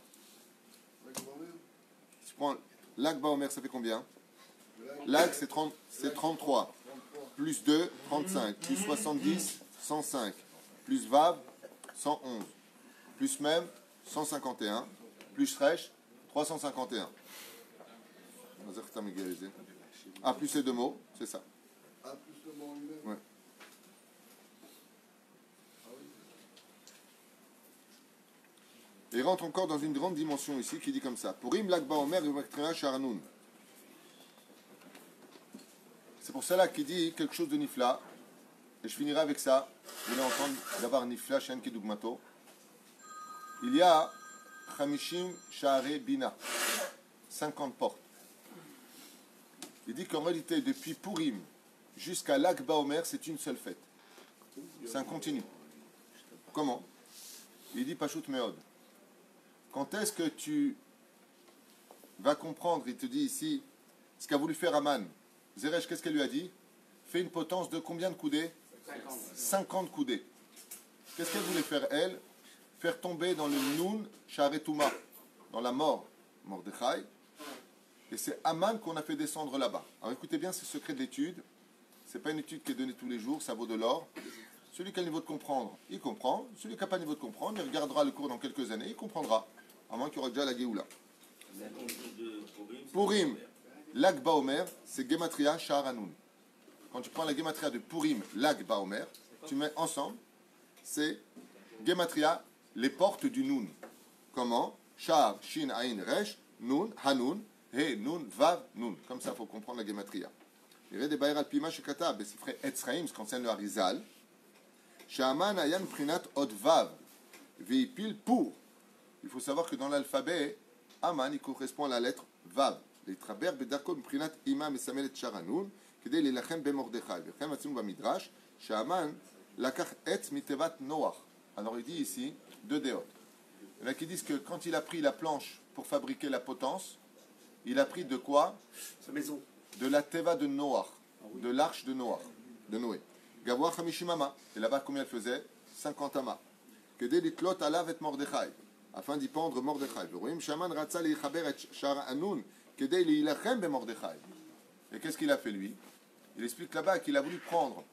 Si tu prends l'Akba Omer, ça fait combien? L'Ag, c'est 33. Plus 2, 35. Plus 70, 105. Plus Vav, 111. Plus Mem, 151. Plus Resh, 351. Ah, plus ces deux mots, c'est ça. Ah, plus le mot lui-même. Ouais. Et il rentre encore dans une grande dimension ici qui dit comme ça. Purim l'Akba Omer Yom Sharanun. C'est pour cela qu'il dit quelque chose de Nifla. Et je finirai avec ça. Vous allez entendre d'avoir Nifla, Shen Kedugmato. Il y a Chamishim Sha'are Bina. 50 portes. Il dit qu'en réalité, depuis Purim jusqu'à l'Akba Omer, c'est une seule fête. C'est un continu. Comment? Il dit Pashut Meod. Quand est-ce que tu vas comprendre? Il te dit ici ce qu'a voulu faire Aman. Zeresh, qu'est-ce qu'elle lui a dit? Fais une potence de combien de coudées? 50 coudées. Qu'est-ce qu'elle voulait faire, elle? Faire tomber dans le Nun Sharetuma, dans la mort, Mordechai. Et c'est Aman qu'on a fait descendre là-bas. Alors écoutez bien, c'est secret de l'étude. Ce n'est pas une étude qui est donnée tous les jours, ça vaut de l'or. Celui qui a le niveau de comprendre, il comprend. Celui qui n'a pas le niveau de comprendre, il regardera le cours dans quelques années, il comprendra. À moins qu'il y aura déjà la Géoula. Purim. L'Akba Omer, c'est Gematria Sha'aranun. Quand tu prends la Gematria de Purim, l'Akba Omer, tu mets ensemble, c'est Gematria, les portes du Nun. Comment? Sha'ar, Shin, Ain, Resh, Nun, Hanun, He, Nun, Vav, Nun. Comme ça, il faut comprendre la Gematria. Il des Bayer al-Pima Shekata, Besifre Etzraim, ce qu'enseigne le Harizal. Sha'aman Ayan Prinat Od Vav, Veipil pour. Il faut savoir que dans l'alphabet, Aman, il correspond à la lettre Vav. להתחבר בדרכו מבחינת אימה מסמלת שרנון כדי להילחם במרדכי. וכן מצאנו במדרש שהמן לקח עץ מתיבת נוח. Alors il dit ici deux déotes. Il y en a qui disent que quand il a pris la planche pour fabriquer la potence, il a pris de quoi? Sa maison. De la teva de Noach, de l'arche de Noach, de Noé. Gavoa Hamishim Ama. Et là-bas combien elle faisait? 50 amas. כדי לתלות עליו את מרדכי. afin d'y pendre Mordechai. ורואים שהמן רצה להיחבר את שרענון כדי להילחם במרדכי. Et qu'est-ce qu'il a fait lui? Il explique là-bas qu'il a voulu prendre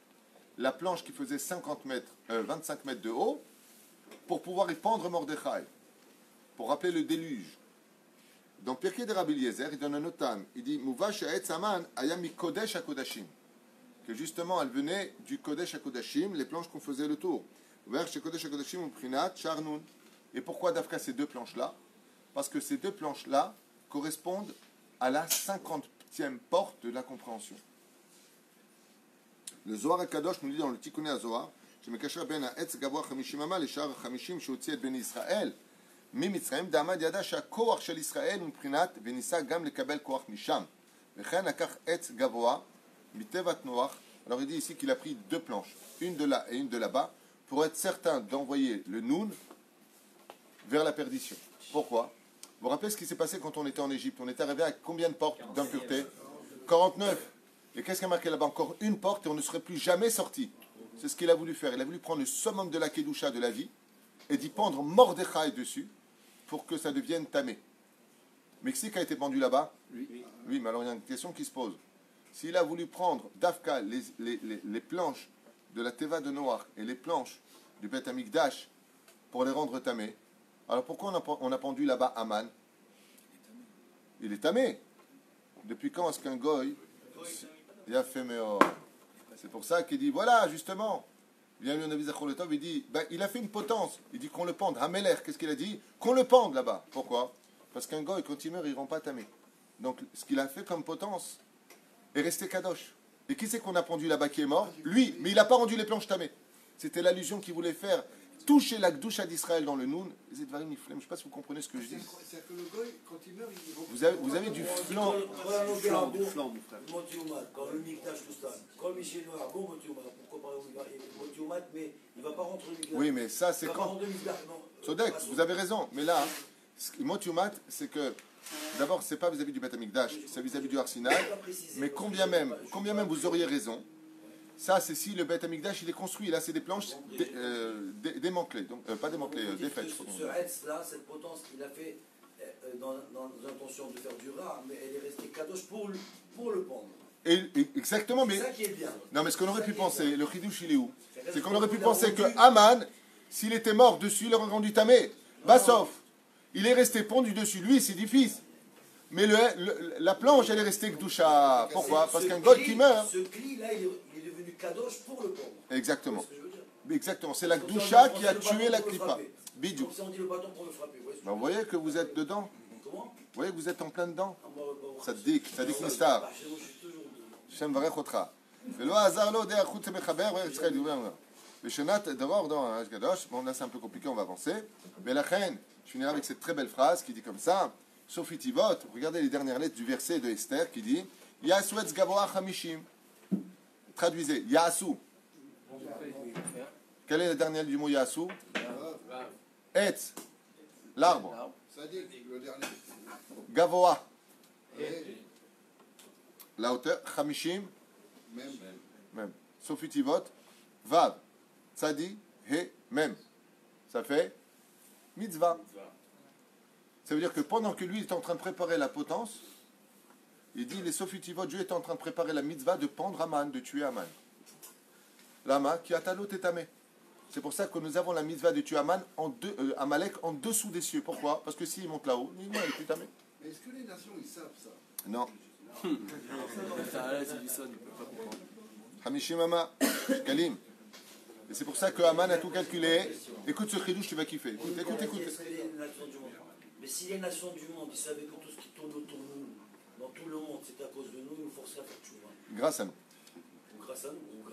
la planche qui faisait 25 mètres de haut pour pouvoir y pendre Mordechai, pour rappeler le déluge. Dans Pirkei de Rabbi Eliezer, il donne un autre terme. Il dit Mouva she'etz Haman aya mi kodesh hakodashim, que justement elle venait du kodesh hakodashim, les planches qu'on faisait le tour. Vers chez kodesh hakodashim uprinat charnun. Et pourquoi d'Afka ces deux planches-là? Parce que ces deux planches-là correspondent à la 50e porte de la compréhension. Le Zohar HaKadosh nous dit dans le Tikkuné HaZohar, שמקשר בין העץ גבוה 50 אמה לשאר 50 שהוציא את בני ישראל ממצרים, דעמד ידע שהכוח של ישראל הוא מבחינת וניסה גם לקבל כוח משם. וכן לקח עץ גבוה מתיבת נוח. Alors il dit ici qu'il a pris deux planches, une de là et une de là-bas, pour être certain d'envoyer le Noun vers la perdition. Pourquoi? Vous vous rappelez ce qui s'est passé quand on était en Égypte? On était arrivé à combien de portes d'impureté? 49. Et qu'est-ce qu'il y a marqué là-bas? Encore une porte et on ne serait plus jamais sorti. C'est ce qu'il a voulu faire. Il a voulu prendre le summum de la Kedusha de la vie et d'y pendre Mordechai dessus pour que ça devienne tamé. Mais qui a été pendu là-bas? Oui, mais alors il y a une question qui se pose. S'il a voulu prendre d'Afka les planches de la Teva de Noach et les planches du Beth Amikdash pour les rendre tamés, alors pourquoi on a pendu là-bas Aman? Il est tamé. Depuis quand est-ce qu'un goy il a fait meilleur? C'est pour ça qu'il dit, voilà, justement, il y a eu un avis Zacholetov, il dit, ben, il a fait une potence. Il dit qu'on le pende. Hameler, qu'est-ce qu'il a dit? Qu'on le pende là-bas. Pourquoi? Parce qu'un goy, quand il meurt, il ne rend pas tamé. Donc, ce qu'il a fait comme potence est resté kadosh. Et qui c'est qu'on a pendu là-bas qui est mort? Lui, mais il n'a pas rendu les planches tamées. C'était l'allusion qu'il voulait faire. Toucher la Gdusha d'Israël dans le Noun. Je ne sais pas si vous comprenez ce que je dis. C'est que le goy, quand il meurt, il Vous avez du flan. Du flan, mon frère. Quand le Mikdash, tout ça, quand le Michel Noir, bon Motiumat, pourquoi pas Motiumat, mais il ne va pas rentrer le Mikdash. Oui, mais ça, c'est quand. Sodek, vous avez raison. Mais là, Motiumat, c'est que. D'abord, c'est pas vis-à-vis du Beth Amikdash, c'est vis-à-vis du Arsenal. Mais combien même vous auriez raison, ça c'est si le Beth Amikdash il est construit. Là, c'est des planches démantelées. Donc, pas démantelées, défaites. Ce Hetz-là, cette potence, il a fait dans l'intention de faire du rare, mais elle est restée kadosh pour le pendre. Exactement, mais. C'est ça qui est bien. Non, mais ce qu'on aurait pu penser, le Chidouche il est où? C'est qu'on aurait pu penser que Aman, s'il était mort dessus, il aurait rendu tamé. Bassof, il est resté pendu dessus. Lui, c'est difficile. Mais la planche, elle est restée Gdusha. Pourquoi? Parce qu'un goy qui meurt. Ce cli-là, il est devenu kadosh pour le pendre. Exactement. C'est ce que je veux dire. Exactement. C'est la Gdusha qui a tué la Klippa. Bidou. Comme si on dit le bâton pour le frapper. Ben, vous voyez que vous êtes dedans? Comment? Vous voyez que vous êtes en plein dedans? Ça dit Nistar. Shem varech otra. ולא עזר לו דרך חוץ המחבר וארץ ישראל דיבר. בשנת דרור דור הקדוש, bon là c'est un peu compliqué, on va avancer. Mais la reine, je finirai avec cette très belle phrase qui dit comme ça, Sofitivot, regardez les dernières lettres du verset de Esther qui dit Yasu etz gavoa chamishim. Traduisez, Yasu. Quelle est la dernière lettre du mot Yasu? Etz, l'arbre. Ça dit le dernier. Gavoa, la hauteur, chamishim, même. Sofitivot, Vav, Tzadi, He, même. Ça fait mitzvah. Ça veut dire que pendant que lui est en train de préparer la potence, il dit les Sofitivot, Dieu est en train de préparer la mitzvah de pendre Aman, de tuer Aman. Lama qui a talot et tamé. C'est pour ça que nous avons la mitzvah de tuer Amalek en dessous des cieux. Pourquoi? Parce que s'il monte là-haut, il est plus tamé. Mais est-ce que les nations, ils savent ça? Non. C'est du son, il ne peut pas comprendre. Hamishimama, Kalim. Et c'est pour ça que Aman a tout calculé. Écoute ce chidouche, tu vas kiffer. Écoute. Mais si les nations du monde, ils savaient que tout ce qui tourne autour de nous, dans tout le monde, c'est à cause de nous, ils nous forceraient à faire tchouva. Grâce à nous. Ou grâce à nous, ou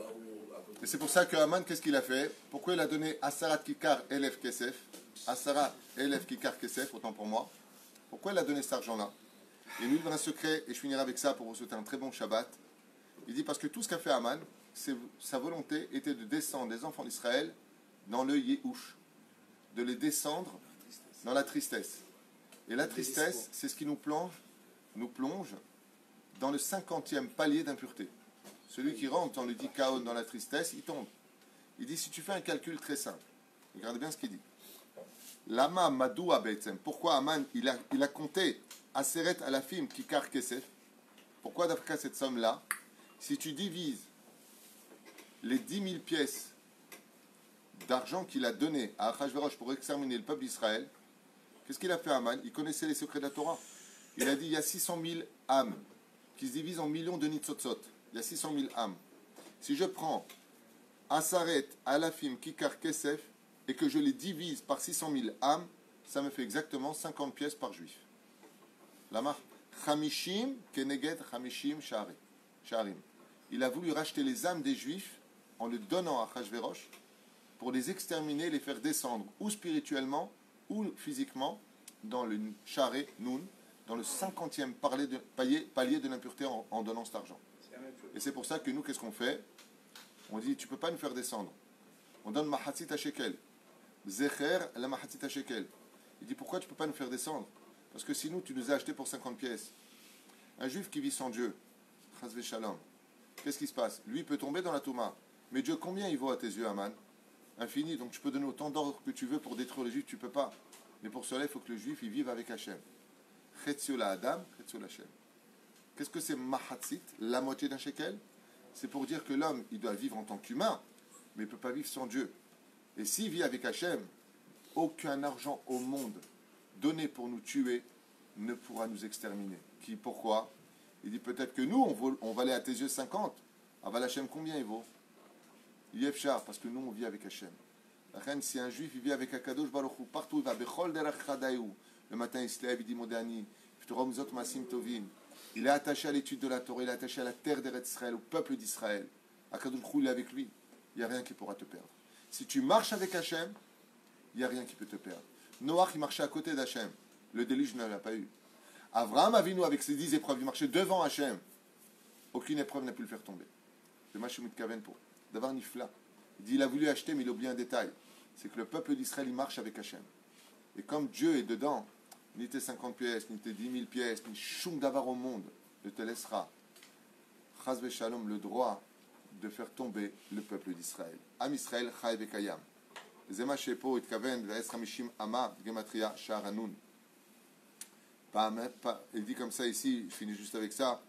à cause de Et c'est pour ça que Aman, qu'est-ce qu'il a fait? Pourquoi il a donné Asarat Kikar Elef Kesef? Asara Elef Kikar Kesef, autant pour moi. Pourquoi il a donné cet argent-là? Et nous, dans un secret, et je finirai avec ça pour vous souhaiter un très bon Shabbat. Il dit parce que tout ce qu'a fait Aman, sa volonté était de descendre les enfants d'Israël dans le Yehush, de les descendre dans la tristesse. Et la tristesse, c'est ce qui nous plonge dans le 50e palier d'impureté. Celui qui rentre dans le dit chaos dans la tristesse, il tombe. Il dit si tu fais un calcul très simple, regardez bien ce qu'il dit. Lama Madoua Be'etzem. Pourquoi Aman il a compté Aseret Alafim Kikar Kesef? Pourquoi d'après cette somme-là? Si tu divises les 10 000 pièces d'argent qu'il a donné à Achashverosh pour exterminer le peuple d'Israël, qu'est-ce qu'il a fait Aman? Il connaissait les secrets de la Torah. Il a dit il y a 600 000 âmes qui se divisent en millions de nitzotzot. Il y a 600 000 âmes. Si je prends Asaret Alafim Kikar Kesef et que je les divise par 600 000 âmes, ça me fait exactement 50 pièces par juif. Lama Chamishim Keneged Chamishim Sharim. Il a voulu racheter les âmes des juifs en le donnant à Achashverosh pour les exterminer, les faire descendre ou spirituellement ou physiquement dans le Sharé Noun, dans le 50e palier de l'impureté en donnant cet argent. Et c'est pour ça que nous, qu'est-ce qu'on fait? On dit, tu ne peux pas nous faire descendre. On donne Mahatzit à Shekel. Zecher la Mahatzit à Shekel. Il dit, pourquoi tu ne peux pas nous faire descendre? Parce que sinon, tu nous as acheté pour 50 pièces. Un juif qui vit sans Dieu, Chazve Shalom, qu'est-ce qui se passe? Lui peut tomber dans la Touma. Mais Dieu, combien il vaut à tes yeux, Aman? infini. Donc tu peux donner autant d'ordres que tu veux pour détruire les juifs, tu ne peux pas. Mais pour cela, il faut que le juif il vive avec Hachem. Chetzio la Adam, Chetzio la Hachem. Qu'est-ce que c'est Mahatzit, la moitié d'un shekel? C'est pour dire que l'homme, il doit vivre en tant qu'humain, mais il ne peut pas vivre sans Dieu. Et s'il vit avec Hachem, aucun argent au monde donné pour nous tuer ne pourra nous exterminer. Pourquoi? Il dit peut-être que nous, on valait à tes yeux 50. Aval Hachem, combien il vaut? Yefchar, parce que nous, on vit avec Hachem. La reine, si un juif il vit avec Akadosh Baruch Hu, partout il va, Bechol derach chadayu. Le matin, il se lève, il dit Modani, Ftorom zot masim tovim. Il est attaché à l'étude de la Torah, il est attaché à la terre d'Eretz Israël, au peuple d'Israël. Akadosh Baruch Hu, il est avec lui. Il n'y a rien qui pourra te perdre. Si tu marches avec Hachem, il n'y a rien qui peut te perdre. Noach, il marchait à côté d'Hachem. Le déluge ne l'a pas eu. Avraham Avinu, avec ses 10 épreuves, il marchait devant Hachem. Aucune épreuve n'a pu le faire tomber. Le Mashemut Kaven pour. D'avoir Nifla. Il dit, il a voulu acheter, mais il a oublié un détail. C'est que le peuple d'Israël, il marche avec Hachem. Et comme Dieu est dedans, ni tes 50 pièces, ni tes 10 000 pièces, ni choum d'avar au monde ne te laissera, chas v'shalom, le droit de faire tomber le peuple d'Israël. Am Israël, chai v'kayam. Zema shepo itkaven v'es hamishim ama gematria sha'ar hanun. Il dit comme ça ici, je finis juste avec ça,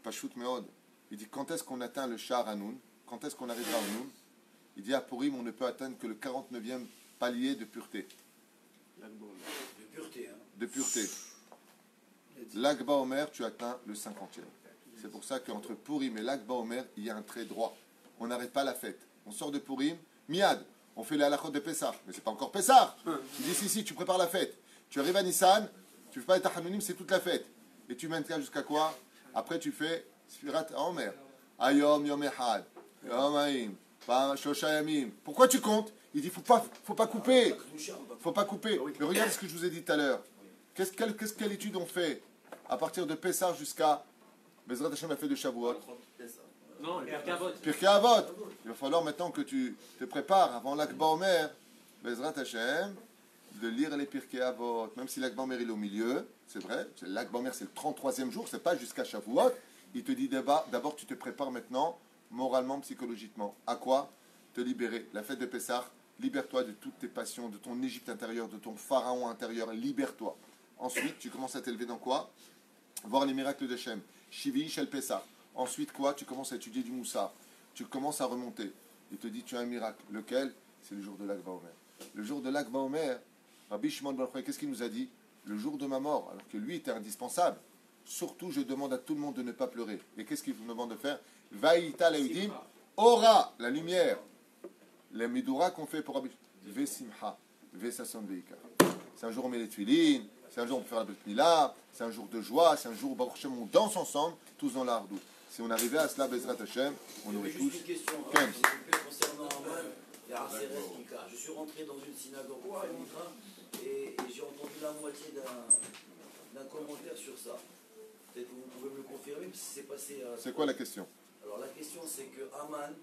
Pashut Meod. Il dit quand est-ce qu'on atteint le Sha'ar Hanun? Quand est-ce qu'on arrivera au Nun? Il dit à Purim, on ne peut atteindre que le 49e palier de pureté. De pureté, hein. De pureté. L'Akba Omer, tu atteins le 50e. C'est pour ça qu'entre Purim et l'Akba Omer, il y a un trait droit. On n'arrête pas la fête. On sort de Purim, miad, on fait les halachot de Pessah. Mais c'est pas encore Pessah. Il dit si, tu prépares la fête. Tu arrives à Nissan, tu fais pas les Tachanunim, c'est toute la fête. Et tu maintiens jusqu'à quoi? Après, tu fais Sfirat Omer. Ayom, Yom Echad. Yom Haïm. Shosha Yamim. Pourquoi tu comptes? Il dit faut pas couper. Faut pas couper. Mais regarde ce que je vous ai dit tout à l'heure. Quelle étude on fait à partir de Pessah jusqu'à Bezrat Hashem a fait de Shavuot? Non, le Pirkei Avot. Pirkei Avot. Il va falloir maintenant que tu te prépares avant l'Akba Omer, Bezrat Hashem, de lire les Pirkei Avot. Même si l'Akba Omer est au milieu, c'est vrai, l'Akba Omer c'est le 33e jour, c'est pas jusqu'à Shavuot. Il te dit d'abord tu te prépares maintenant, moralement, psychologiquement. À quoi? Te libérer. La fête de Pessah, libère-toi de toutes tes passions, de ton Égypte intérieur, de ton pharaon intérieur, libère-toi. Ensuite, tu commences à t'élever dans quoi? Voir les miracles de Shem. Shivi Shel Pessah. Ensuite, quoi? Tu commences à étudier du Moussa. Tu commences à remonter. Il te dit, tu as un miracle. Lequel? C'est le jour de l'Akba Omer. Le jour de l'Akba Omer, Rabbi Shimon Bar Yochai, qu'est-ce qu'il nous a dit? Le jour de ma mort, alors que lui était indispensable. Surtout, je demande à tout le monde de ne pas pleurer. Et qu'est-ce qu'il vous demande de faire? Vaïta Laïdim, Ora, la lumière. Les Midura qu'on fait pour Rabbi Vesimha, Vesason Veika. C'est un jour où on met les tuilines, c'est un jour où on peut faire la Brit Mila, c'est un jour de joie, c'est un jour où Baruch Hashem, on danse ensemble, tous dans l'Ardou. Si on arrivait à cela, Bezrat Hashem, on aurait tous. Juste une question, concernant les Arseres Mika. Je suis rentré dans une synagogue et j'ai entendu la moitié d'un commentaire sur ça. Peut-être que vous pouvez me le confirmer, parce que c'est passé. C'est quoi la question? Alors la question c'est que Aman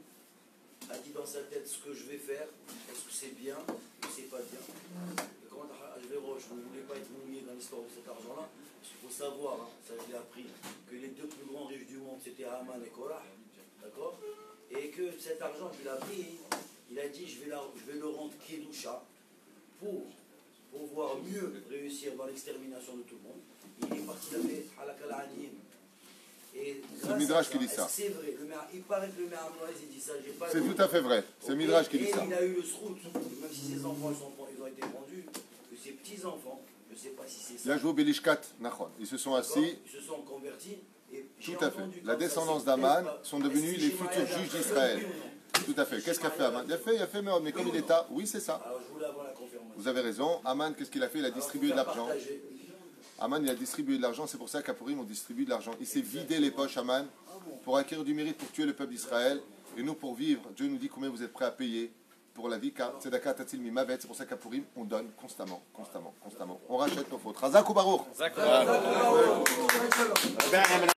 a dit dans sa tête ce que je vais faire, est-ce que c'est bien ou c'est pas bien? Et quand Ashverosh ne voulait pas être mouillé dans l'histoire de cet argent-là, parce qu'il faut savoir, hein, ça je l'ai appris, que les deux plus grands riches du monde c'était Aman et Korah, d'accord? Et que cet argent qu'il a pris, il a dit je vais le rendre Kedusha pour pouvoir mieux réussir dans l'extermination de tout le monde. Il est parti avec Halakal Adim. C'est le Midrash qui dit ça. C'est vrai, il paraît que le maire Moïse dit ça. C'est tout à fait vrai. C'est le Midrash qui dit ça. Il a eu le srout, même si ses enfants ils ont été vendus, que ses petits-enfants, je ne sais pas si c'est ça. Là, je vois Belishkat, Nachon. Ils se sont assis. Ils se sont convertis. Et tout à fait. La descendance d'Aman sont devenus les futurs juges d'Israël. Tout à fait. Qu'est-ce qu'a fait Aman? Il a fait, mais comme il est là, oui, c'est ça. Alors je voulais avoir la confirmation. Vous avez raison. Aman, qu'est-ce qu'il a fait? Il a distribué de l'argent. Aman, il a distribué de l'argent, c'est pour ça qu'à Purim, on distribue de l'argent. Il s'est vidé les poches, Aman, pour acquérir du mérite, pour tuer le peuple d'Israël. Et nous, pour vivre, Dieu nous dit combien vous êtes prêts à payer pour la vie, car Tzedaka Tatil Mimavet, c'est pour ça qu'à Purim, on donne constamment. On rachète nos fautes. Razak ou Baruch.